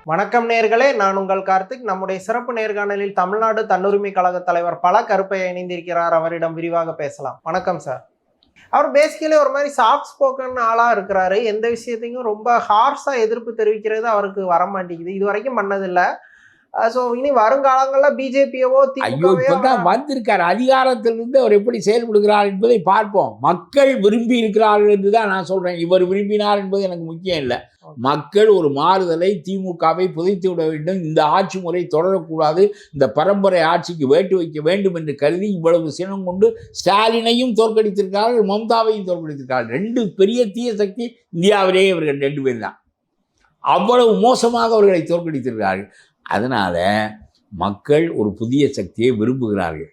வணக்கம் நேர்களே, நான் உங்கள் கார்த்திக். நம்முடைய சிறப்பு நேர்காணலில் தமிழ்நாடு தன்னுரிமை கழக தலைவர் பல கருப்பையா இணைந்திருக்கிறார். அவரிடம் விரிவாக பேசலாம். வணக்கம் சார். அவர் பேசிக்கலி ஒரு மாதிரி சாஃப்ட் ஸ்போக்கன் ஆளா இருக்கிறாரு. எந்த விஷயத்தையும் ரொம்ப ஹார்ஷா எதிர்ப்பு தெரிவிக்கிறது அவருக்கு வரமாட்டேங்குது. இது வரைக்கும் பண்ணதில்லை. ஸோ இனி வருங்காலங்களில் பிஜேபியவோ இப்பதான் வந்திருக்காரு அதிகாரத்திலிருந்து அவர் எப்படி செயல்படுகிறார் என்பதை பார்ப்போம். மக்கள் விரும்பி இருக்கிறார்கள் என்றுதான் நான் சொல்றேன். இவர் விரும்பினார் என்பது எனக்கு முக்கியம் இல்லை. மக்கள் ஒரு மாறுதலை, திமுகவை புதைத்து விட வேண்டும், இந்த ஆட்சி முறை தொடரக்கூடாது, இந்த பரம்பரை ஆட்சிக்கு வேட்டு வைக்க வேண்டும் என்று கருதி இவ்வளவு சினம் கொண்டு ஸ்டாலினையும் தோற்கடித்திருக்கிறார்கள், மம்தாவையும் தோற்கடித்திருக்கிறார்கள். ரெண்டு பெரிய தீய சக்தி இந்தியாவிலேயே இவர்கள் ரெண்டு பேர் தான். அவ்வளவு மோசமாக அவர்களை தோற்கடித்திருக்கிறார்கள். அதனால் மக்கள் ஒரு புதிய சக்தியை விரும்புகிறார்கள்.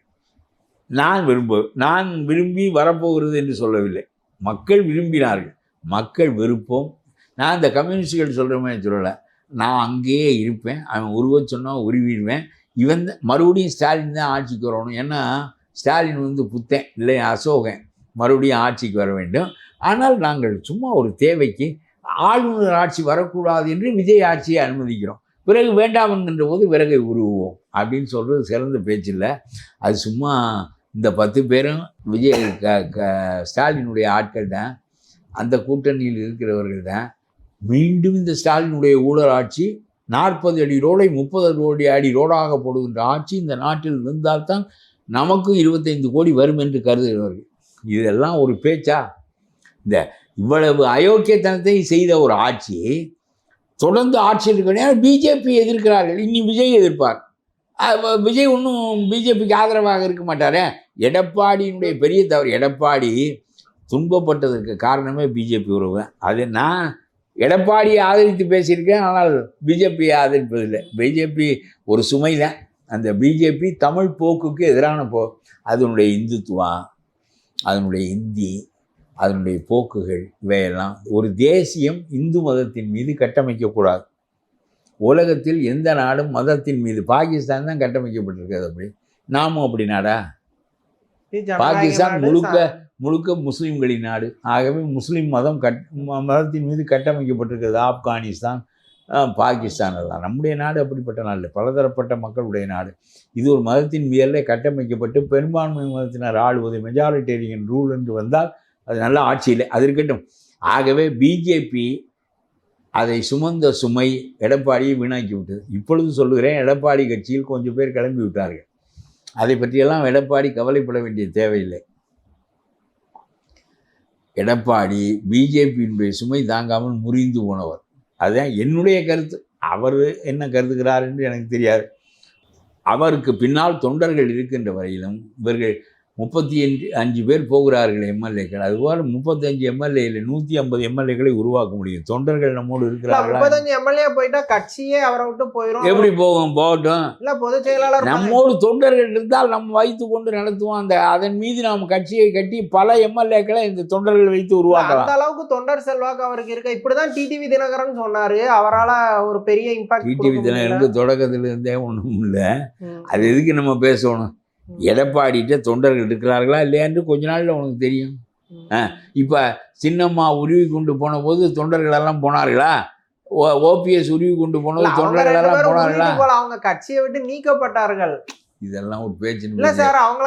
நான் விரும்பி வரப்போகிறது என்று சொல்லவில்லை. மக்கள் விரும்பினார்கள். மக்கள் விருப்பம். நான் இந்த கம்யூனிஸ்டுகள் சொல்கிற மாதிரி சொல்லலை. நான் அங்கேயே இருப்பேன், அவன் உருவ சொன்னால் உருவிடுவேன். இவன் மறுபடியும் ஸ்டாலின் தான் ஆட்சிக்கு வரணும். ஏன்னா ஸ்டாலின் புத்தன் இல்லை, அசோகன் மறுபடியும் ஆட்சிக்கு வர வேண்டும். ஆனால் நாங்கள் சும்மா ஒரு தேவைக்கு ஆளுநர் ஆட்சி வரக்கூடாது என்று விஜய் ஆட்சியை அனுமதிக்கிறோம். பிறகு வேண்டாம் என்கின்ற போது விறகை உருவுவோம் அப்படின்னு சொல்கிறது சிறந்த பேச்சு இல்லை. அது சும்மா இந்த 10 பேரும் விஜய் ஸ்டாலினுடைய ஆட்கள் தான், அந்த கூட்டணியில் இருக்கிறவர்கள் தான். மீண்டும் இந்த ஸ்டாலினுடைய ஊழல் ஆட்சி 40 அடி ரோடை 30 அடி ரோடாக போடுகின்ற ஆட்சி இந்த நாட்டில் இருந்தால்தான் நமக்கு 25 கோடி வரும் என்று கருதுகிறவர்கள். இதெல்லாம் ஒரு பேச்சா? இந்த இவ்வளவு அயோக்கியத்தனத்தை செய்த ஒரு ஆட்சி தொடர்ந்து ஆட்சியில் இருக்க பிஜேபி எதிர்க்கிறார்கள். இனி விஜய் எதிர்ப்பார். விஜய் ஒன்றும் பிஜேபிக்கு ஆதரவாக இருக்க மாட்டாரே. எடப்பாடியினுடைய பெரிய தவறு, எடப்பாடி துன்பப்பட்டதற்கு காரணமே பிஜேபி உறவு. அது நான் எடப்பாடியை ஆதரித்து பேசியிருக்கேன், ஆனால் பிஜேபியை ஆதரிப்பதில்லை. பிஜேபி ஒரு சுமை தான். அந்த பிஜேபி தமிழ் போக்குக்கு எதிரான அதனுடைய இந்துத்துவம், அதனுடைய இந்தி, அதனுடைய போக்குகள், இவையெல்லாம். ஒரு தேசியம் இந்து மதத்தின் மீது கட்டமைக்கக்கூடாது. உலகத்தில் எந்த நாடும் மதத்தின் மீது, பாகிஸ்தான் தான் கட்டமைக்கப்பட்டிருக்கிறது. அப்படி நாமும் அப்படி நாடா? பாகிஸ்தான் முழுக்க முஸ்லீம்களின் நாடு. ஆகவே முஸ்லீம் மதத்தின் மீது கட்டமைக்கப்பட்டிருக்கிறது. ஆப்கானிஸ்தான், பாகிஸ்தான் எல்லாம். நம்முடைய நாடு அப்படிப்பட்ட நாடு, பலதரப்பட்ட மக்களுடைய நாடு. இது ஒரு மதத்தின் மீதே கட்டமைக்கப்பட்டு பெரும்பான்மை மதத்தினர் ஆளுவது, மெஜாரிட்டேரியன் ரூல் என்று வந்தால் அது நல்ல ஆட்சி இல்லை. அது இருக்கட்டும். ஆகவே பிஜேபி அதை சுமந்த சுமை எடப்பாடியை வீணாக்கி விட்டது. இப்பொழுது சொல்லுகிறேன், எடப்பாடி கட்சியில் கொஞ்சம் பேர் கிளம்பி விட்டார்கள். அதை பற்றியெல்லாம் எடப்பாடி கவலைப்பட வேண்டிய தேவையில்லை. எடப்பாடி பிஜேபியினுடைய சுமை தாங்காமல் முறிந்து போனவர். அதுதான் என்னுடைய கருத்து. அவர் என்ன கருதுகிறார் என்று எனக்கு தெரியாது. அவருக்கு பின்னால் தொண்டர்கள் இருக்கின்ற வரையிலும் இவர்கள் 35 பேர் போகிறார்கள் எம்எல்ஏக்கள். அதுபோல் 35 எம்எல்ஏ இல்லை, 150 எம்எல்ஏக்களை உருவாக்க முடியும். தொண்டர்கள் நம்மோடு இருக்கிறார்கள். 35 எம்எல்ஏ போயிட்டா கட்சியே அவரை விட்டு போயிடும். எப்படி போகும்? போகட்டும். இல்லை, பொதுச் செயலாளர் நம்மோடு தொண்டர்கள் இருந்தால் நம்ம வைத்து கொண்டு நடத்துவோம். அதன் மீது நாம் கட்சியை கட்டி பல எம்எல்ஏக்களை இந்த தொண்டர்கள் வைத்து உருவாக்கலாம். அந்த அளவுக்கு தொண்டர் செல்வாக்கு அவருக்கு இருக்கு. இப்படிதான் டிடிவி தினகரன் சொன்னாரு. அவரால் ஒரு பெரிய இம்பாக்ட். டிடிவி தினகரனுக்கு தொடக்கத்துல இருந்தே ஒன்றும் இல்லை. அது எதுக்கு நம்ம பேசணும்? எடப்பாடிட்ட தொண்டர்கள் இருக்கிறார்களா இல்லையா என்று கொஞ்ச நாளில் உனக்கு தெரியும். இப்போ சின்னம்மா உருவி கொண்டு போன போது தொண்டர்கள் எல்லாம் போனார்களா? ஓபிஎஸ் உருவி கொண்டு போனது தொண்டர்கள் எல்லாம் போனார்களா? அவங்க கட்சியை விட்டு நீக்கப்பட்டார்கள். இதெல்லாம் ஒரு பேச்சு.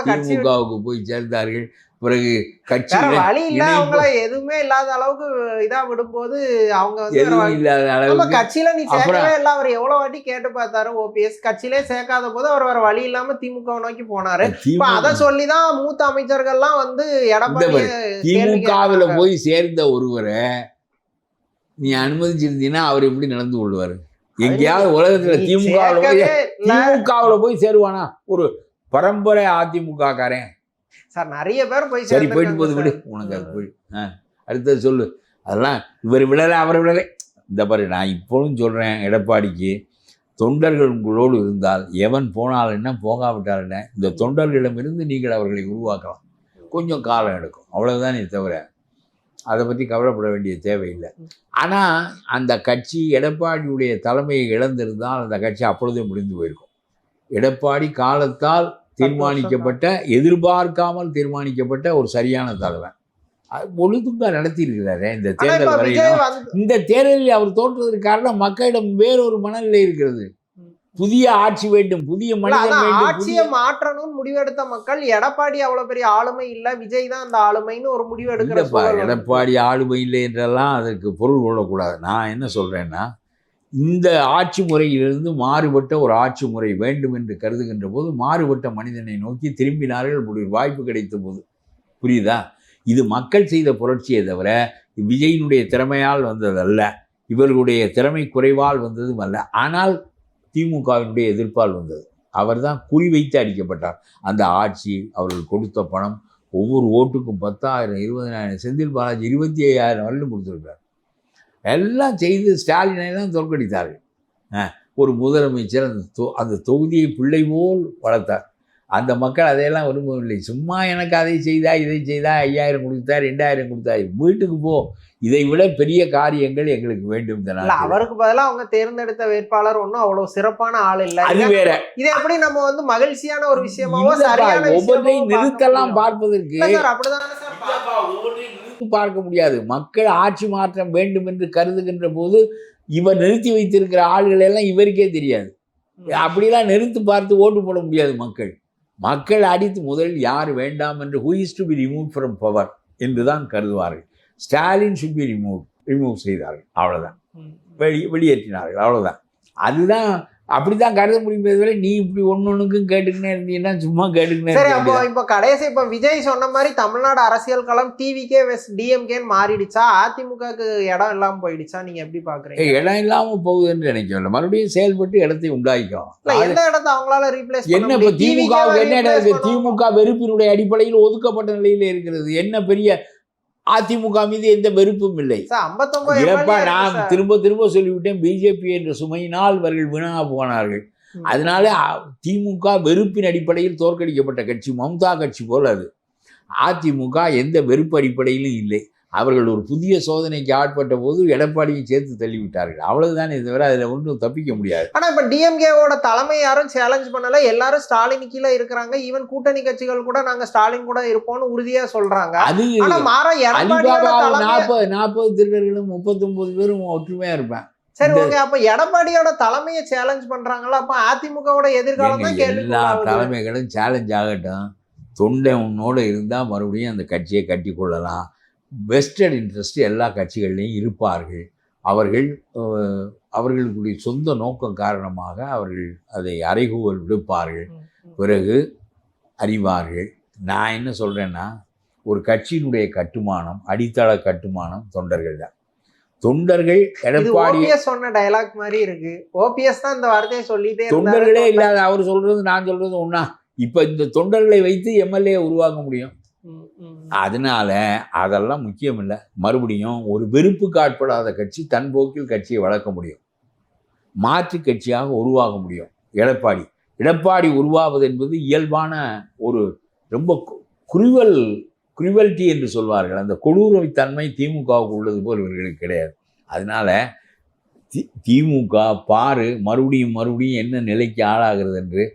திமுகவுக்கு போய் சேர்ந்தார்கள். பிறகு கட்சி வழி இல்ல, அவங்கள எதுவுமே இல்லாத அளவுக்கு இதா விடும்போது அவங்க இல்லாத அளவுக்கு கட்சியில நீ சேர்க்கவே இல்லை. அவர் எவ்வளவு வாட்டி கேட்டு பார்த்தாரு. ஓபிஎஸ் கட்சியிலே சேர்க்காத போது அவர் வேற வழி இல்லாம திமுக நோக்கி போனாரு. இப்ப அதை சொல்லிதான் மூத்த அமைச்சர்கள்லாம் எடப்பாடி திமுகவில் போய் சேர்ந்த ஒருவரை நீ அனுமதிச்சிருந்தீங்கன்னா அவர் எப்படி நடந்து கொள்வாரு? எங்கேயாவது உலகத்துல திமுகவில் போய் சேருவானா? ஒரு பரம்பரை அதிமுக காரன் சார், நிறைய பேர் போய் சரி போயிட்டு போது விடு, உனக்கு அது போய் அடுத்தது சொல்லு. அதெல்லாம் இவர் விடலை, அவர் விடலை. இந்த பாரு, நான் இப்போதும் சொல்கிறேன், எடப்பாடிக்கு தொண்டர்கள் உங்களோடு இருந்தால் எவன் போனால் என்ன, போகாவிட்டால் என்ன, இந்த தொண்டர்களிடமிருந்து நீங்கள் அவர்களை உருவாக்கலாம். கொஞ்சம் காலம் எடுக்கும், அவ்வளவுதானே தவிர அதை பற்றி கவலைப்பட வேண்டிய தேவையில்லை. ஆனால் அந்த கட்சி எடப்பாடியுடைய தலைமையை இழந்திருந்தால் அந்த கட்சி அப்பொழுதே முடிந்து போயிருக்கும். எடப்பாடி காலத்தால் தீர்மானிக்கப்பட்ட, எதிர்பார்க்காமல் தீர்மானிக்கப்பட்ட ஒரு சரியான தலைவன். ஒழுங்கா நடத்தியிருக்கிறாரு இந்த ஆனா தேர்தல் இப்ப விஜய் வரையிலும். வந்து இந்த தேர்தலில் அவர் தோற்றதற்கு காரணம் மக்களிடம் வேறொரு மனநிலை இருக்கிறது. புதிய ஆட்சி வேண்டும், புதிய இல்ல, மனிதன் அதான் வேண்டும், ஆட்சியை மாற்றணும்னு முடிவெடுத்த மக்கள் எடப்பாடி அவ்வளவு பெரிய ஆளுமை இல்ல, விஜய் தான் அந்த ஆளுமைன்னு ஒரு முடிவு எடுக்கிற இல்லப்பா, சூழல் வந்து. எடப்பாடி ஆளுமை இல்லை என்றெல்லாம் அதற்கு பொருள் கொள்ளக்கூடாது. நான் என்ன சொல்றேன்னா, இந்த ஆட்சி முறையிலிருந்து மாறுபட்ட ஒரு ஆட்சி முறை வேண்டும் என்று கருதுகின்ற போது மாறுபட்ட மனிதனை நோக்கி திரும்பினார்கள். அப்படி ஒரு வாய்ப்பு கிடைத்த போது, புரியுதா? இது மக்கள் செய்த புரட்சியை தவிர விஜயினுடைய திறமையால் வந்ததல்ல, இவர்களுடைய திறமை குறைவால் வந்ததும் அல்ல. ஆனால் திமுகவினுடைய எதிர்ப்பால் வந்தது. அவர் தான் குறிவைத்து அடிக்கப்பட்டார். அந்த ஆட்சி, அவர்கள் கொடுத்த பணம், ஒவ்வொரு ஓட்டுக்கும் 10,000 20,000, செந்தில் பாலாஜி 25,000 வரலும் கொடுத்துருக்கார். எல்லாம் செய்து ஸ்டாலினை தான் தோற்கடித்தார்கள். ஒரு முதலமைச்சர் அந்த தொகுதியை பிள்ளை போல் வளர்த்தார். அந்த மக்கள் அதையெல்லாம் விரும்பவில்லை. சும்மா எனக்கு அதை செய்தா இதை செய்தா 5,000 கொடுத்தார், 2,000 கொடுத்தார், வீட்டுக்கு போ, இதை விட பெரிய காரியங்கள் எங்களுக்கு வேண்டும். அவருக்கு பதிலா அவங்க தேர்ந்தெடுத்த வேட்பாளர் ஒன்றும் அவ்வளவு சிறப்பான ஆள் இல்ல. அது வேற. இதை எப்படி நம்ம வந்து மகிழ்ச்சியான ஒரு விஷயமாவோ சரியான ஒவ்வொன்றையும் நிறுத்தலாம் பார்ப்பதற்கு அப்படிதானே பார்க்க முடியாது. மக்கள் ஆட்சி மாற்றம் வேண்டும் என்று கருதுகின்ற போது இவர் நிறுத்தி வைத்திருக்கிற ஆள்கள் எல்லாம் இவருக்கே தெரியாது. அப்படிலாம் நிறுத்தி பார்த்து ஓட்டு போட முடியாது. மக்கள் அடித்து முதலில் யார் வேண்டாம் என்று who is to be removed from power என்றுதான் கருதுவார்கள். ஸ்டாலின் should be ரிமூவ் செய்தார்கள். அவ்வளோதான். வெளியேற்றினார்கள். அவ்வளோதான். அதுதான் அப்படிதான் கருத முடியும். நீ இப்படி ஒன்னொன்னுக்கும் கேட்டுக்கினே இருந்தீங்கன்னா சும்மா கேட்டுக்கினே. சரி, அப்போ இப்போ கடைசி இப்போ விஜய் சொன்ன மாதிரி தமிழ்நாடு அரசியல் களம் டிவிகே வெஸ் டிஎம்கேன்னு மாறிடுச்சா, அதிமுகக்கு இடம் இல்லாம போயிடுச்சா? நீங்க எப்படி பாக்குறீங்க? இடம் இல்லாம போகுதுன்னு நினைக்கல, மறுபடியும் செயல்பட்டு இடத்தை உண்டாக்கிக்கலாம். எந்த இடத்தை அவங்களால ரீப்ளேஸ் என்ன? இப்ப திமுக என்ன இடம் இருக்கு? திமுக வெறுப்பினுடைய அடிப்படையில் ஒதுக்கப்பட்ட நிலையில இருக்கிறது. என்ன பெரிய அதிமுக மீது எந்த வெறுப்பும் இல்லை. நான் திரும்ப சொல்லிவிட்டேன், பிஜேபி என்ற சுமையினால் இவர்கள் வீணா போனார்கள். அதனால திமுக வெறுப்பின் அடிப்படையில் தோற்கடிக்கப்பட்ட கட்சி மம்தா கட்சி போல. அது அதிமுக எந்த வெறுப்பு அடிப்படையிலும் இல்லை. அவர்கள் ஒரு புதிய சோதனைக்கு ஆட்பட்ட போது எடப்பாடியை சேர்த்து தள்ளிவிட்டார்கள். அவ்வளவுதான். இதை தவிர அதில் ஒன்றும் தப்பிக்க முடியாது. ஆனா இப்ப டிஎம்கேவோட தலைமை யாரும் சேலஞ்ச் பண்ணல. எல்லாரும் ஸ்டாலின் கீழே இருக்கிறாங்க. ஈவன் கூட்டணி கட்சிகள் கூட நாங்க ஸ்டாலின் கூட இருப்போம்னு உறுதியா சொல்றாங்க. அது 40 திருடர்களும் 39 பேரும் ஒற்றுமையா இருப்பேன். சரி, ஓகே. அப்ப எடப்பாடியோட தலைமையை சேலஞ்ச் பண்றாங்களா? அப்ப அதிமுகவோட எதிர்காலம் தான் கேள்வி. எல்லா தலைமைகளும் சேலஞ்ச் ஆகட்டும். தொண்டை உன்னோட இருந்தா மறுபடியும் அந்த கட்சியை கட்டி கொள்ளலாம். வெஸ்டட் இன்ட்ரெஸ்ட் எல்லா கட்சிகள்லையும் இருப்பார்கள். அவர்களுடைய சொந்த நோக்கம் காரணமாக அவர்கள் அதை அறைகூவல் விடுப்பார்கள். பிறகு அறிவார்கள். நான் என்ன சொல்கிறேன்னா, ஒரு கட்சியினுடைய கட்டுமானம், அடித்தள கட்டுமானம் தொண்டர்கள் தான். தொண்டர்கள் எடப்பாடி சொன்ன டயலாக் மாதிரி இருக்கு. ஓபிஎஸ் தான் இந்த வார்த்தையை சொல்லிட்டே, தொண்டர்களே இல்லாத அவர் சொல்றது நான் சொல்றது ஒண்ணா? இப்ப இந்த தொண்டர்களை வைத்து எம்எல்ஏ உருவாக்க முடியும். அதனால அதெல்லாம் முக்கியம் இல்லை. மறுபடியும் ஒரு வெறுப்புக்கு ஆட்படாத கட்சி தன் போக்கில் கட்சியை வளர்க்க முடியும், மாற்று கட்சியாக உருவாக முடியும். எடப்பாடி உருவாவது என்பது இயல்பான ஒரு ரொம்ப குரிவல்ட்டி என்று சொல்வார்கள். அந்த கொடூரத்தன்மை திமுகவுக்கு உள்ளது போல் இவர்களுக்கு கிடையாது. அதனால திமுக மறுபடியும் என்ன நிலைக்கு ஆளாகிறது என்று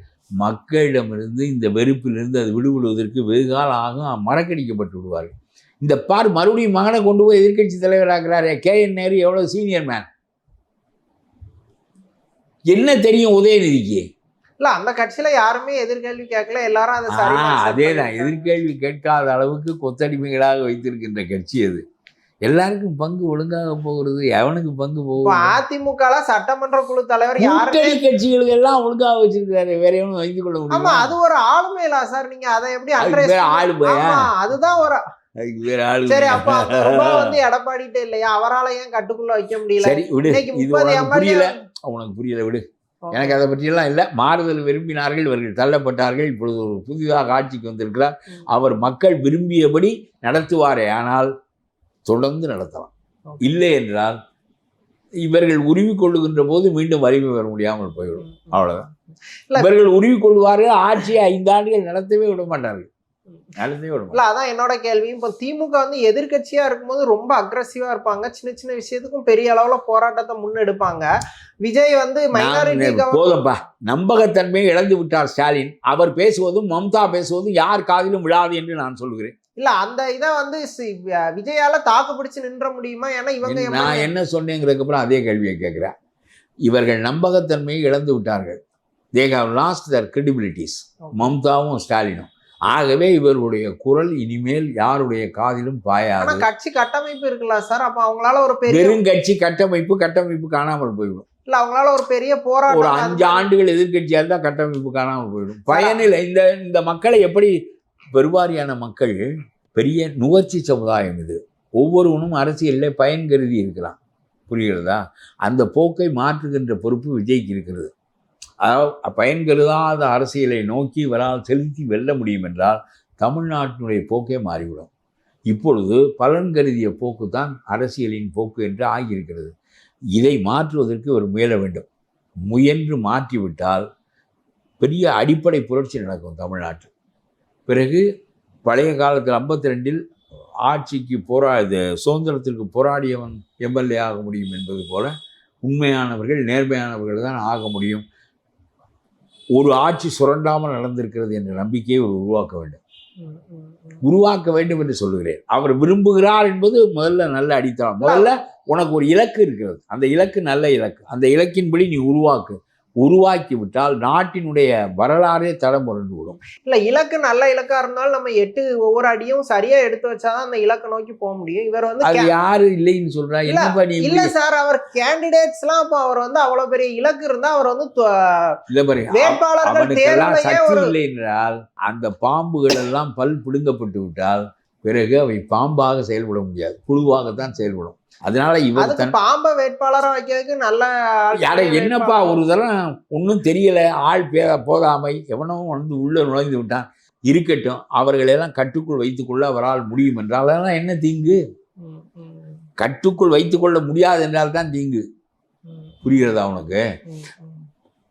மக்களிடமிருந்து, இந்த வெறுப்பிலிருந்து அது விடுபடுவதற்கு வெகுகாலம் ஆகும். மறக்கடிக்கப்பட்டு விடுவார்கள். இந்த மறுபடியும் மகனை கொண்டு போய் எதிர்கட்சி தலைவராகிறாரே KN நேரு, எவ்வளவு சீனியர் மேன். என்ன தெரியும் உதயநிதிக்கு? இல்ல, அந்த கட்சியில யாருமே எதிர்கேள்வி கேட்கல. எல்லாரும் அதேதான். எதிர்கேள்வி கேட்காத அளவுக்கு கொத்தடிமைகளாக வைத்திருக்கின்ற கட்சி அது. எல்லாருக்கும் பங்கு ஒழுங்காக போகிறது, எவனுக்கு பங்கு போகும்? அதிமுக சட்டமன்ற குழு தலைவர் கூட்டணி கட்சிகளுக்கு எல்லாம் ஒழுங்காக வச்சிருக்காரு. வேற எவனும் வைத்துக் கொள்ள முடியும்? அது ஒரு ஆளுமையில சார். நீங்க அதை எப்படி ஆளுமையா? அதுதான் ஒரு வேற ஆளு. சரி, அப்ப வந்து எடப்பாடிட்ட இல்லையா? அவரால ஏன் கட்டுக்குள்ள வைக்க முடியல? சரி விடு, இது உனக்கு புரியல, விடு. எனக்கு அதை பற்றியெல்லாம் இல்லை. மாறுதல் விரும்பினார்கள், இவர்கள் தள்ளப்பட்டார்கள். இப்பொழுது ஒரு புதிதாக ஆட்சிக்கு வந்திருக்கிறார். அவர் மக்கள் விரும்பியபடி நடத்துவாரே, ஆனால் தொடர்ந்து நடத்தலாம். இல்லை என்றால் இவர்கள் உருவி கொள்ளுகின்ற போது மீண்டும் வலிமை வர முடியாமல் போய்விடும். அவ்வளவுதான். இவர்கள் உருவி கொள்வார்கள், ஆட்சியை 5 ஆண்டுகள் நடத்தவே விட மாட்டார்கள். அதான் என்னோட கேள்வி. இப்போ திமுக வந்து எதிர்கட்சியா இருக்கும்போது ரொம்ப அக்ரெசிவா இருப்பாங்க. சின்ன சின்ன விஷயத்துக்கும் பெரிய அளவுல போராட்டத்தை முன்னெடுப்பாங்க. விஜய் வந்து போதும்பா, நம்பகத்தன்மையை இழந்து விட்டார் ஸ்டாலின். அவர் பேசுவதும் மம்தா பேசுவதும் யார் காதிலும் விழாது என்று நான் சொல்கிறேன். இல்ல அந்த இதை வந்து விஜயால தாக்கு பிடிச்சு நின்ற முடியுமா? ஏன்னா இவங்க நான் என்ன சொன்னேங்கிறதுக்கு அப்புறம் அதே கேள்வியை கேட்கிறேன். இவர்கள் நம்பகத்தன்மையை இழந்து விட்டார்கள். They have lost their credibilities. மம்தாவும் ஸ்டாலினும். ஆகவே இவர்களுடைய குரல் இனிமேல் யாருடைய காதிலும் பாயாது. கட்சி கட்டமைப்பு இருக்குல்ல சார், அப்ப அவங்களால ஒரு பெரிய வெறும் கட்சி கட்டமைப்பு காணாமல் போய்விடும். இல்ல அவங்களால ஒரு பெரிய ஒரு போராட்டம் 5 ஆண்டுகள் எதிர்கட்சியா இருந்தா கட்டமைப்பு காணாமல் போயிடும். பயனில்லை. இந்த மக்களை எப்படி பெருவாரியான மக்கள் பெரிய நுகர்ச்சி சமுதாயம் இது. ஒவ்வொருவனும் அரசியலில் பயன் கருதி இருக்கலாம். புரிகிறதா? அந்த போக்கை மாற்றுகின்ற பொறுப்பு விஜய்க்கு இருக்கிறது. அதாவது பயன் கருதாத அரசியலை நோக்கி இவரால் செலுத்தி வெல்ல முடியும் என்றால் தமிழ்நாட்டினுடைய போக்கே மாறிவிடும். இப்பொழுது பலன் கருதிய போக்கு தான் அரசியலின் போக்கு என்று ஆகியிருக்கிறது. இதை மாற்றுவதற்கு ஒரு முயல வேண்டும். முயன்று மாற்றிவிட்டால் பெரிய அடிப்படை புரட்சி நடக்கும் தமிழ்நாட்டில். பிறகு பழைய காலத்தில் 52 ஆட்சிக்கு சுதந்திரத்திற்கு போராடியவன் எம்எல்ஏ ஆக முடியும் என்பது போல உண்மையானவர்கள் நேர்மையானவர்கள் தான் ஆக முடியும். ஒரு ஆட்சி சுரண்டாமல் நடந்திருக்கிறது என்ற நம்பிக்கையை உருவாக்க வேண்டும் என்று சொல்லுகிறேன். அவர் விரும்புகிறார் என்பது முதல்ல நல்ல அடித்தளம். முதல்ல உனக்கு ஒரு இலக்கு இருக்கிறது. அந்த இலக்கு நல்ல இலக்கு. அந்த இலக்கின்படி நீ உருவாக்கி விட்டால் நாட்டினுடைய வரலாறே தடம் புரண்டு விடும். இல்ல இலக்கு நல்ல இலக்கா இருந்தாலும் நம்ம ஒவ்வொரு அடியும் சரியா எடுத்து வச்சாதான் அந்த இலக்கை நோக்கி போக முடியும். இவர் வந்து அது யாரு இல்லைன்னு சொல்றா? இல்ல சார், அவர் கேண்டிடேட்ஸ் எல்லாம் இப்ப அவர் வந்து அவ்வளவு பெரிய இலக்கு இருந்தா அவர் வந்து வேட்பாளர்கள் இல்லை என்றால் அந்த பாம்புகள் எல்லாம் பல் பிடுங்கப்பட்டு விட்டால் பிறகு அவை பாம்பாக செயல்பட முடியாது, புழுவாகத்தான் செயல்படும். அதனால இவர் பாம்பை வேட்பாளரா வைக்கிறதுக்கு நல்ல என்னப்பா ஒரு தரம் ஒன்றும் தெரியல, ஆள் போதாமை எவனோ வந்து உள்ள நுழைந்து விட்டான், இருக்கட்டும், அவர்களெல்லாம் கட்டுக்குள் வைத்துக்கொள்ள அவரால் முடியும் என்றால் அதெல்லாம் என்ன தீங்கு? கட்டுக்குள் வைத்துக்கொள்ள முடியாது என்றால் தான் தீங்கு. புரிகிறதா உனக்கு?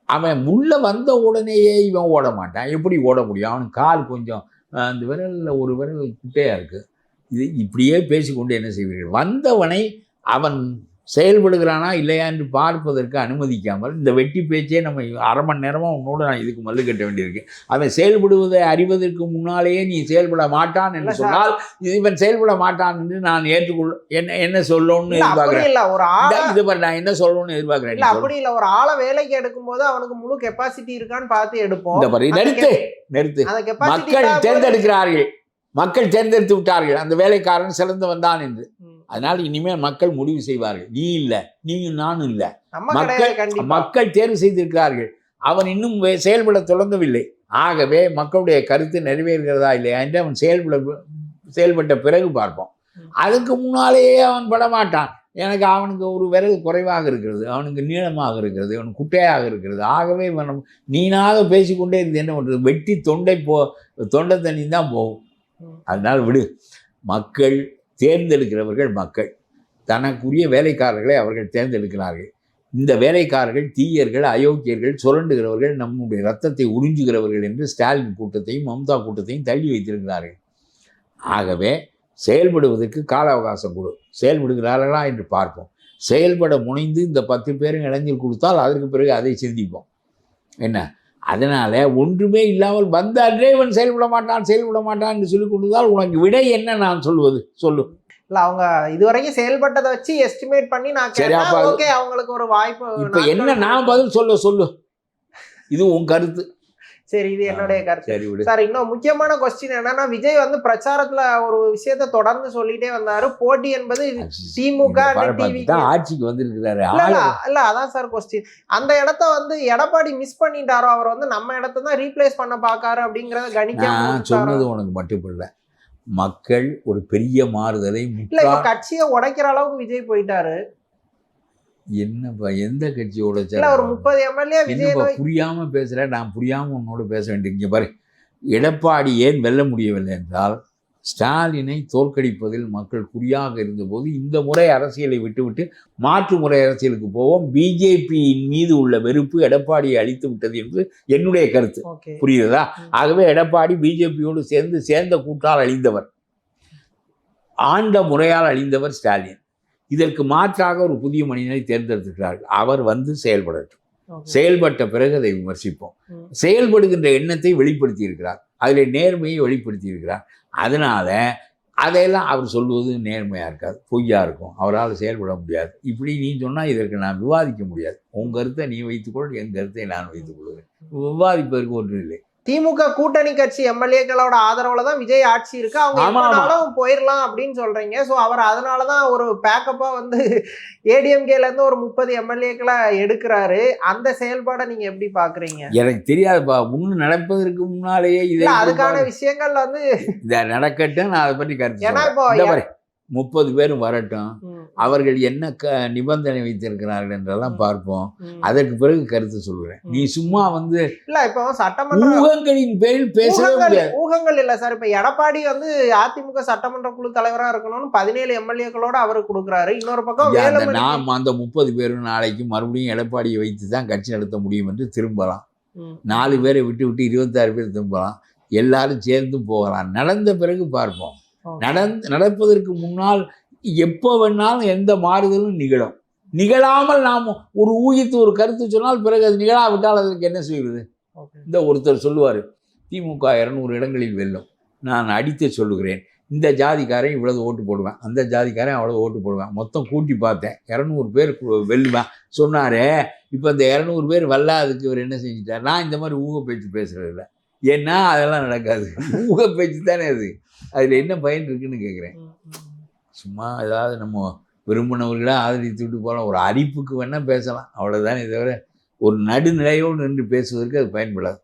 அவன் உள்ள வந்த உடனேயே இவன் ஓட மாட்டான். எப்படி ஓட முடியும்? அவனுக்கு கால் கொஞ்சம் அந்த விரலில் ஒரு விரல் குட்டையாக இருக்குது. இது இப்படியே பேசிக்கொண்டு என்ன செய்வீர்கள்? வந்தவனை அவன் செயல்படுகிறானா இல்லையா என்று பார்ப்பதற்கு அனுமதிக்காமல் இந்த வெட்டி பேச்சே நம்ம அரை மணி நேரமாக உன்னோடு நான் இதுக்கு மல்லு கட்ட வேண்டியிருக்கு. அவன் செயல்படுவதை அறிவதற்கு முன்னாலேயே நீ செயல்பட மாட்டான் என்று சொன்னால் இவன் செயல்பட மாட்டான் என்று நான் என்ன சொல்லணும்னு எதிர்பார்க்கிறேன். இது மாதிரி நான் என்ன சொல்லணும்னு எதிர்பார்க்கிறேன். அப்படி இல்லை, ஒரு ஆளை வேலைக்கு எடுக்கும் போது அவனுக்கு முழு கெப்பாசிட்டி இருக்கான்னு பார்த்து எடுப்போம். இந்த மாதிரி நிறுத்து. மக்கள் தேர்ந்தெடுக்கிறார்கள், மக்கள் தேர்ந்தெடுத்து விட்டார்கள் அந்த வேலைக்காரன் சிறந்தவன் தான் என்று. அதனால் இனிமேல் மக்கள் முடிவு செய்வார்கள். நீ இல்லை, நீயும் நானும் இல்லை, மக்கள் தேர்வு செய்திருக்கிறார்கள். அவன் இன்னும் செயல்பட தொடங்கவில்லை. ஆகவே மக்களுடைய கருத்து நிறைவேறுகிறதா இல்லையா என்று அவன் செயல்பட்ட பிறகு பார்ப்போம். அதுக்கு முன்னாலேயே அவன் படமாட்டான். எனக்கு அவனுக்கு ஒரு விரல் குறைவாக இருக்கிறது, அவனுக்கு நீளமாக இருக்கிறது, அவனுக்கு குட்டையாக இருக்கிறது. ஆகவே நீனாக பேசிக்கொண்டே இருந்து என்ன பண்ணுறது? வெட்டி தொண்டை தண்ணி தான் போகும். அதனால் விடு. மக்கள் தேர்ந்தெடுக்கிறவர்கள் மக்கள். தனக்குரிய வேலைக்காரர்களை அவர்கள் தேர்ந்தெடுக்கிறார்கள். இந்த வேலைக்காரர்கள் தீயர்கள், அயோக்கியர்கள், சுரண்டுகிறவர்கள், நம்முடைய ரத்தத்தை உறிஞ்சுகிறவர்கள் என்று ஸ்டாலின் கூட்டத்தையும் மம்தா கூட்டத்தையும் தள்ளி வைத்திருக்கிறார்கள். ஆகவே செயல்படுவதற்கு கால அவகாசம் கொடு. செயல்படுகிறார்களா என்று பார்ப்போம். செயல்பட முனைந்து இந்த 10 பேரும் இளைஞர் கொடுத்தால் அதற்கு பிறகு அதை சிந்திப்போம். என்ன? அதனால் ஒன்றுமே இல்லாமல் வந்த அன்றே இவன் செயல்பட மாட்டான் என்று சொல்லிக் கொண்டுதான் உனக்கு விடை என்ன நான் சொல்வது? சொல்லு. இல்லை, அவங்க இதுவரைக்கும் செயல்பட்டதை வச்சு எஸ்டிமேட் பண்ணி நான் ஓகே அவங்களுக்கு ஒரு வாய்ப்பு. இப்போ என்ன நான் பதில் சொல்லு. இது உன் கருத்து. சரி, இது என்னுடைய கருத்து. சார், இன்னும் முக்கியமான கொஸ்டின் என்னன்னா, விஜய் வந்து பிரச்சாரத்துல ஒரு விஷயத்த தொடர்ந்து சொல்லிட்டே வந்தாரு. போட்டி என்பது திமுக ஆட்சிக்கு வந்திருக்கிறாரு. இல்ல அதான் சார் கொஸ்டின். அந்த இடத்த வந்து எடப்பாடி மிஸ் பண்ணிட்டாரோ, அவர் வந்து நம்ம இடத்த தான் ரீப்ளேஸ் பண்ண பாக்காரு அப்படிங்கறத கணிக்க சொன்னது உனக்கு மட்டும் இல்ல. மக்கள் ஒரு பெரிய மாறுதலை கட்சியை உடைக்கிற அளவுக்கு விஜய் போயிட்டாரு. என்னப்பா எந்த கட்சியோட ஒரு 30 எம்எல்ஏ என்னப்பா புரியாம பேசுற? நான் புரியாம உன்னோட பேச வேண்டிய பாரு. எடப்பாடி ஏன் வெல்ல முடியவில்லை என்றால் ஸ்டாலினை தோற்கடிப்பதில் மக்கள் குறியாக இருந்தபோது இந்த முறை அரசியலை விட்டுவிட்டு மாற்று முறை அரசியலுக்கு போவோம். பிஜேபியின் மீது உள்ள வெறுப்பு எடப்பாடியை அழித்து விட்டது என்று என்னுடைய கருத்து. புரியுதா? ஆகவே எடப்பாடி பிஜேபியோடு சேர்ந்த கூட்டால் அழிந்தவர், ஆண்ட முறையால் அழிந்தவர் ஸ்டாலின். இதற்கு மாற்றாக ஒரு புதிய மனிதனை தேர்ந்தெடுத்திருக்கிறார்கள். அவர் வந்து செயல்படட்டும். செயல்பட்ட பிறகு அதை விமர்சிப்போம். செயல்படுகின்ற எண்ணத்தை வெளிப்படுத்தி இருக்கிறார், அதில் நேர்மையை வெளிப்படுத்தி இருக்கிறார். அதனால அதையெல்லாம் அவர் சொல்வது நேர்மையாக இருக்காது, பொய்யா இருக்கும், அவரால் செயல்பட முடியாது. இப்படி நீ சொன்னால் இதற்கு நான் விவாதிக்க முடியாது. உன் கருத்தை நீ வைத்துக்கொள், என் கருத்தை நான் வைத்துக் கொள்கிறேன். விவாதிப்பதற்கு ஒன்றும் இல்லை. திமுக கூட்டணி கட்சி எம்எல்ஏக்களோட ஆதரவுல தான் விஜய் ஆட்சி இருக்கு, அவங்க ஆமா, ஆமா. எப்பனாலும் போயிடலாம் அப்படின்னு சொல்றீங்க. சோ அவர் அதனாலதான் ஒரு பேக்கப்பா வந்து ஏடிஎம்கேல இருந்து ஒரு 30 எம்எல்ஏக்களை எடுக்கிறாரு. அந்த செயல்பாடை நீங்க எப்படி பாக்குறீங்க? எனக்கு தெரியாதுப்பா, முன்னு நடப்பதற்கு முன்னாலேயே இதை இல்ல, அதுக்கான விஷயங்கள் வந்து இதை நடக்கட்டும், நான் அதை பற்றி கருத்து ஏன்னா சொல்றேன். இப்போ இந்த பாரு, 30 பேரும் வரட்டும், ம், அவர்கள் என்ன நிபந்தனை வைத்திருக்கிறார்கள் என்றெல்லாம் பார்ப்போம். ம். அதற்கு பிறகு கருத்து சொல்கிறேன். நீ சும்மா வந்து இல்ல இப்போ சட்டமன்ற ஊகங்களின் பேரில் பேசவே முடியாது. ஊகங்கள் இல்ல சார். இப்ப எடப்பாடி வந்து அதிமுக சட்டமன்ற குழு தலைவரா இருக்கணும்னு 17 எம்எல்ஏக்களோட அவரு கொடுக்குறாரு. இன்னொரு பக்கம் வேலுமணி நாம் அந்த 30 பேரும் நாளைக்கு மறுபடியும் எடப்பாடியை வைத்து தான் கட்சி நடத்த முடியும் என்று திரும்பலாம். ம். 4 பேரை விட்டு விட்டு 26 பேர் திரும்பலாம். எல்லாரும் சேர்ந்து போகலாம். நடந்த பிறகு பார்ப்போம். நடப்பதற்கு முன்னால் எப்போ வேணாலும் எந்த மாறுதலும் நிகழும். நிகழாமல் நாம் ஒரு ஊகித்து ஒரு கருத்து சொன்னால் பிறகு அது நிகழாவிட்டால் அதற்கு என்ன செய்வது? இந்த ஒருத்தர் சொல்லுவார், திமுக 200 இடங்களில் வெல்லும். நான் அடித்து சொல்லுகிறேன், இந்த ஜாதிக்காரன் இவ்வளவு ஓட்டு போடுவேன், அந்த ஜாதிக்காரன் அவ்வளோ ஓட்டு போடுவேன், மொத்தம் கூட்டி பார்த்தேன் 200 பேர் வெல்லுவேன் சொன்னாரே. இப்போ இந்த 200 பேர் வெல்லாததுக்கு இவர் என்ன செஞ்சுட்டார்? நான் இந்த மாதிரி ஊக பேச்சு பேசுறது இல்லை. ஏன்னா அதெல்லாம் நடக்காது. ஊக பேச்சு தானே அது. அதில் என்ன பயன் இருக்குன்னு கேட்குறேன். சும்மா ஏதாவது நம்ம விரும்பினவர்களாக ஆதரித்து விட்டு போகலாம், ஒரு அரிப்புக்கு வேணால் பேசலாம், அவ்வளோதானே தவிர ஒரு நடுநிலையோடு நின்று பேசுவதற்கு அது பயன்படாது.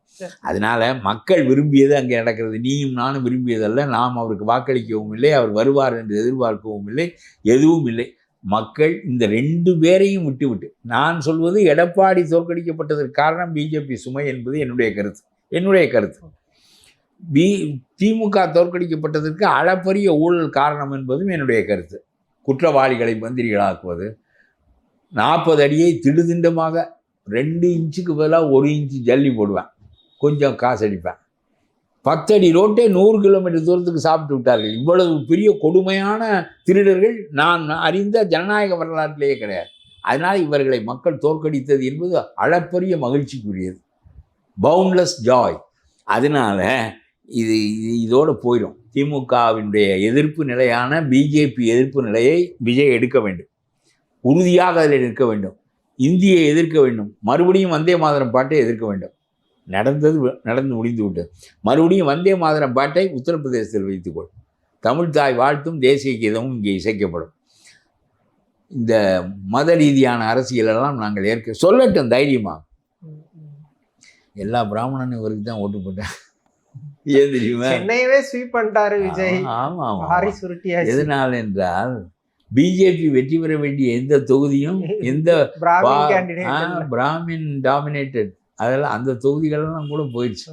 அதனால மக்கள் விரும்பியது அங்கே நடக்கிறது. நீயும் நானும் விரும்பியதல்ல. நாம் அவருக்கு வாக்களிக்கவும் இல்லை, அவர் வருவார் என்று எதிர்பார்க்கவும் இல்லை, எதுவும் இல்லை. மக்கள் இந்த 2 பேரையும் விட்டுவிட்டு, நான் சொல்வது எடப்பாடி தோற்கடிக்கப்பட்டதற்கு காரணம் பிஜேபி சுமை என்பது என்னுடைய கருத்து. திமுக தோற்கடிக்கப்பட்டதற்கு அளப்பரிய ஊழல் காரணம் என்பதும் என்னுடைய கருத்து. குற்றவாளிகளை மந்திரிகளாக்குவது, 40 அடியை திடுதிண்டமாக 2 இன்ச்சுக்கு பதிலாக 1 இன்ச்சு ஜல்லி போடுவேன், கொஞ்சம் காசு அடிப்பேன். 10 அடி ரோட்டே 100 கிலோமீட்டர் தூரத்துக்கு சாப்பிட்டு விட்டார்கள். இவ்வளவு பெரிய கொடுமையான திருடர்கள் நான் அறிந்த ஜனநாயக வரலாற்றிலேயே கிடையாது. அதனால் இவர்களை மக்கள் தோற்கடித்தது என்பது அளப்பரிய மகிழ்ச்சிக்குரியது, பவுண்ட்லெஸ் ஜாய். அதனால இதோடு போயிடும். திமுகவினுடைய எதிர்ப்பு நிலையான பிஜேபி எதிர்ப்பு நிலையை விஜய் எடுக்க வேண்டும், உறுதியாக அதில் நிற்க வேண்டும், இந்தியை எதிர்க்க வேண்டும், மறுபடியும் வந்தே மாதரம் பாட்டை எதிர்க்க வேண்டும். நடந்து முடிந்து விட்டது. மறுபடியும் வந்தே மாதரம் பாட்டை உத்தரப்பிரதேசத்தில் வைத்துக்கொள். தமிழ் தாய் வாழ்த்தும் தேசிய கீதமும் இங்கே இசைக்கப்படும். இந்த மத ரீதியான அரசியலெல்லாம் நாங்கள் ஏற்க சொல்லட்டும் தைரியமாக. எல்லா பிராமணனும் இவருக்கு தான் ஓட்டு போட்டேன். ஏன் தெரியுமா? சென்னையவே ஸ்வீப் பண்ணிட்டாரு விஜய். ஆமாம். எதனால் என்றால் பிஜேபி வெற்றி பெற வேண்டிய எந்த தொகுதியும் எந்த பிராமின் டாமினேட்டட், அதெல்லாம் அந்த தொகுதிகளெல்லாம் கூட போயிடுச்சு.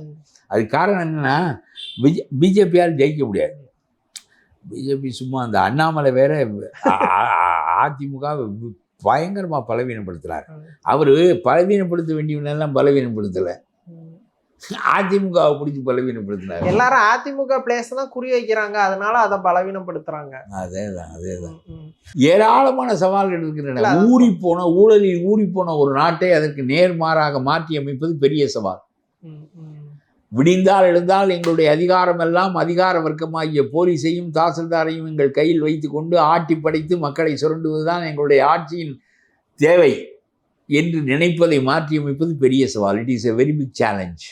அது காரணம் என்னன்னா, பிஜேபியால் ஜெயிக்க முடியாது. பிஜேபி சும்மா அந்த அண்ணாமலை வேற அதிமுக பயங்கரமாக பலவீனப்படுத்துகிறார். அவர் பலவீனப்படுத்த வேண்டியவனெல்லாம் பலவீனப்படுத்தலை, அதிமுகவை பிடிச்சி பலவீனப்படுத்தினார். எல்லாரும் அதிமுக பிளேஸ் தான் குறி வைக்கிறாங்க, அதனால அதை பலவீனப்படுத்துறாங்க. அதேதான். ஏராளமான சவால்கள் இருக்கின்றன. ஊழலில் ஊறி போன ஒரு நாட்டை அதற்கு நேர்மாறாக மாற்றி அமைப்பது பெரிய சவால். விடிந்தால் எழுந்தால் எங்களுடைய அதிகாரம் எல்லாம் அதிகார வர்க்கமாகிய போலீஸையும் தாசில்தாரையும் எங்கள் கையில் வைத்து கொண்டு ஆட்டி படைத்து மக்களை சுரண்டுவதுதான் எங்களுடைய ஆட்சியின் தேவை என்று நினைப்பதை மாற்றி அமைப்பது பெரிய சவால். It is a very big challenge.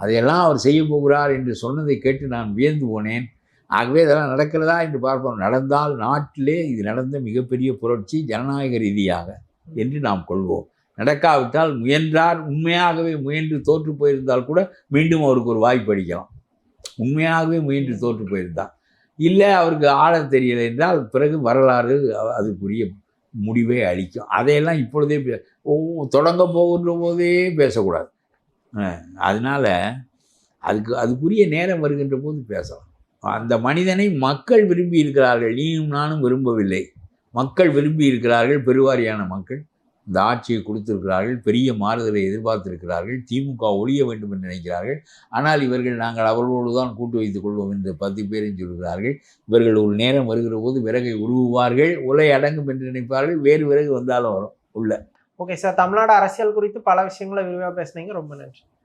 அதையெல்லாம் அவர் செய்ய போகிறார் என்று சொன்னதை கேட்டு நான் வியந்து போனேன். ஆகவே இதெல்லாம் நடக்கிறதா என்று பார்ப்போம். நடந்தால் நாட்டிலே இது நடந்த மிகப்பெரிய புரட்சி ஜனநாயக ரீதியாக என்று நாம் கொள்வோம். நடக்காவிட்டால் முயன்றார், உண்மையாகவே முயன்று தோற்று போயிருந்தால் கூட மீண்டும் அவருக்கு ஒரு வாய்ப்பு அளிக்கலாம். உண்மையாகவே முயன்று தோற்று போயிருந்தால், இல்லை அவருக்கு ஆள தெரியலை என்றால் பிறகு வரலாறு அதுக்குரிய முடிவை அளிக்கும். அதையெல்லாம் இப்பொழுதே தொடங்க போகின்ற போதே பேசக்கூடாது. அதனால் அதுக்குரிய நேரம் வருகின்ற போது பேசலாம். அந்த மனிதனை மக்கள் விரும்பி இருக்கிறார்கள், நீயும் நானும் விரும்பவில்லை. மக்கள் விரும்பி இருக்கிறார்கள், பெருவாரியான மக்கள் இந்த ஆட்சியை கொடுத்திருக்கிறார்கள், பெரிய மாறுதலை எதிர்பார்த்திருக்கிறார்கள். திமுக ஒழிய வேண்டும் என்று நினைக்கிறார்கள். ஆனால் இவர்கள் நாங்கள் அவர்களோடு தான் கூட்டு வைத்துக் கொள்வோம் என்று 10 பேரையும் சொல்கிறார்கள். இவர்கள் ஒரு நேரம் வருகிற போது விறகை உருவுவார்கள், உலை அடங்கும் என்று நினைப்பார்கள். வேறு விறகு வந்தாலும் வரும் உள்ள. ஓகே சார், தமிழ்நாடு அரசியல் குறித்து பல விஷயங்களை விரிவாக பேசுனீங்க. ரொம்ப நன்றி.